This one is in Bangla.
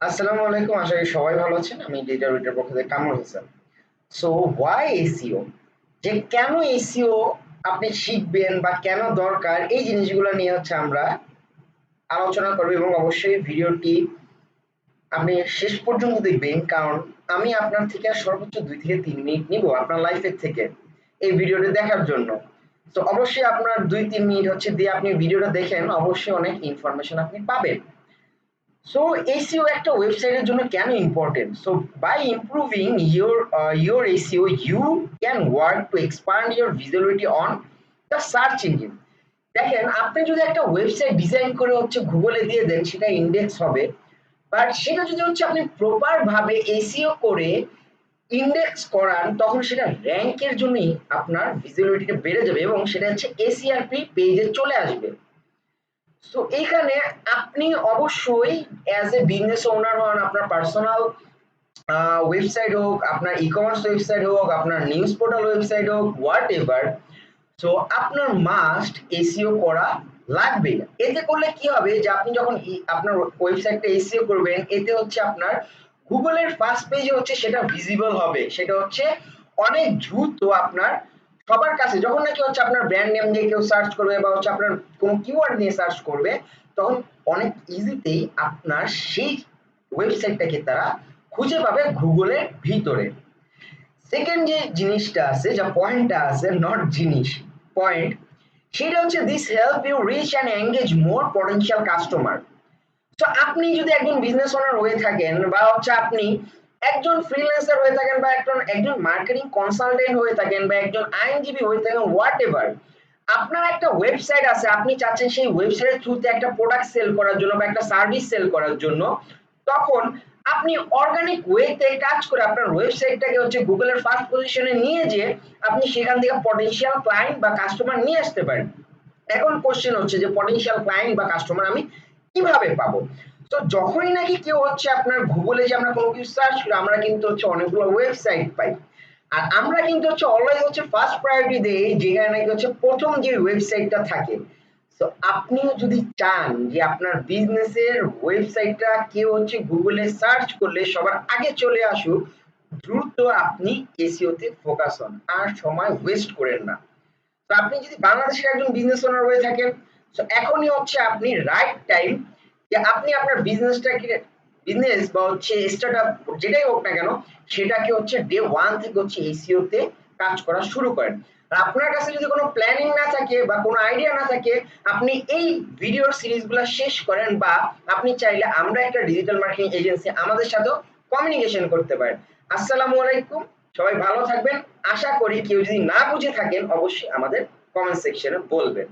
আসসালামু আলাইকুম, আশা করি সবাই ভালো আছেন। আমি ডিজিটাল উইটের পক্ষ থেকে Kamrul Hossain. So why SEO, যে কেন এসইও আপনি শিখবেন বা কেন দরকার, এই জিনিসগুলো নিয়ে হচ্ছে আমরা আলোচনা করব এবং অবশ্যই ভিডিওটি আপনি শেষ পর্যন্ত দেখবেন, কারণ আমি আপনার থেকে সর্বোচ্চ 2 থেকে 3 মিনিট নিব আপনার লাইফের থেকে এই ভিডিওটি দেখার জন্য। তো অবশ্যই আপনার 2-3 মিনিট হচ্ছে দিয়ে আপনি ভিডিওটা দেখেন, অবশ্যই অনেক ইনফরমেশন আপনি পাবেন। So SEO একটা ওয়েবসাইটের জন্য কেন important? So by improving your SEO, you can work to expand your visibility on the search engine. দেখেন, আপনি যদি একটা ওয়েবসাইট ডিজাইন করে হচ্ছে গুগলে দিয়ে দেন, সেটা ইন্ডেক্স হবে, বাট সেটা যদি হচ্ছে আপনি প্রপার ভাবে এসইও করে ইন্ডেক্স করান, তখন সেটা র্যাঙ্কের জন্যই আপনার ভিজিবিলিটিটা বেড়ে যাবে এবং সেটা হচ্ছে এসইআরপি পেজে চলে আসবে। সো এইখানে আপনি অবশ্যই অ্যাজ এ বিজনেস ওনার হন, আপনার পার্সোনাল ওয়েবসাইট হোক, আপনার ই কমার্স ওয়েবসাইট হোক, আপনার নিউজ পোর্টাল ওয়েবসাইট হোক, হোয়াট এভার, সো আপনার মাস্ট এসইও করা লাগবে। এতে করলে কি হবে যে আপনি যখন আপনার ওয়েবসাইটটা এসইও করবেন, এতে হচ্ছে আপনার গুগলের ফার্স্ট পেজে হচ্ছে সেটা ভিজিবল হবে, সেটা হচ্ছে অনেক দ্রুত আপনার সবার কাছে যখন নাকি হচ্ছে আপনার ব্র্যান্ড নেম দিয়ে কেউ সার্চ করবে বা হচ্ছে আপনার কোনো কিওয়ার্ড নিয়ে সার্চ করবে, তখন অনেক ইজিতেই আপনার সেই ওয়েবসাইটটাকে তারা খুঁজে পাবে গুগলের ভিতরে। সেকেন্ড যে জিনিসটা আছে, যা পয়েন্টটা আছে, নট জিনিস, পয়েন্ট, সেটা হচ্ছে this help you reach and engage more potential customer. তো আপনি যদি একজন বিজনেস ওনার হয়ে থাকেন বা হচ্ছে আপনি একজন ফ্রিল্যান্সার হয়ে থাকেন বা একজন মার্কেটিং কনসালটেন্ট হয়ে থাকেন বা একজন আইনজীবী হয়ে থাকেন, হোয়াট এভার, আপনার একটা ওয়েবসাইট আছে, আপনি চাচ্ছেন সেই ওয়েবসাইটের থ্রুতে একটা প্রোডাক্ট সেল করার জন্য বা একটা সার্ভিস সেল করার জন্য, তখন আপনি অর্গানিক ওয়েতে কাজ করে আপনার ওয়েবসাইটটাকে হচ্ছে গুগলের ফার্স্ট পজিশনে নিয়ে যেয়ে আপনি সেখান থেকে পটেনশিয়াল ক্লায়েন্ট বা কাস্টমার নিয়ে আসতে পারেন। এখন কোশ্চেন হচ্ছে যে পটেনশিয়াল ক্লায়েন্ট বা কাস্টমার আমি কিভাবে পাবো? তো যখনই নাকি কেউ হচ্ছে আপনার গুগলে যে আমরা কোনো কিছু সার্চ করি, আমরা কিন্তু হচ্ছে অনেকগুলো ওয়েবসাইট পাই, আর আমরা কিন্তু হচ্ছে অলওয়েজ হচ্ছে ফার্স্ট প্রায়োরিটি দেই যেখানে নাকি হচ্ছে প্রথম যে ওয়েবসাইটটা থাকে। তো আপনিও যদি চান যে আপনার বিজনেসের ওয়েবসাইটটা কেউ হচ্ছে গুগলে সার্চ করলে সবার আগে চলে আসুক, দ্রুত আপনি এসইও তে ফোকাস হন আর সময় ওয়েস্ট করেন না। তো আপনি যদি বাংলাদেশের একজন বিজনেস ওনার হয়ে থাকেন, তো এখনই হচ্ছে আপনি রাইট টাইম যে আপনি আপনার বিজনেসটাকে, বিজনেস বা হচ্ছে স্টার্টআপ যেটাই হোক না কেন, সেটাকে হচ্ছে ডে ওয়ান থেকে হচ্ছে এসইও তে কাজ করা শুরু করেন। আর আপনার কাছে যদি কোনো প্ল্যানিং না থাকে বা কোনো আইডিয়া না থাকে, আপনি এই ভিডিওর সিরিজগুলো শেষ করেন, বা আপনি চাইলে আমরা একটা ডিজিটাল মার্কেটিং এজেন্সি, আমাদের সাথেও কমিউনিকেশন করতে পারেন। আসসালামু আলাইকুম, সবাই ভালো থাকবেন। আশা করি কেউ যদি না বুঝে থাকেন, অবশ্যই আমাদের কমেন্ট সেকশনে বলবেন।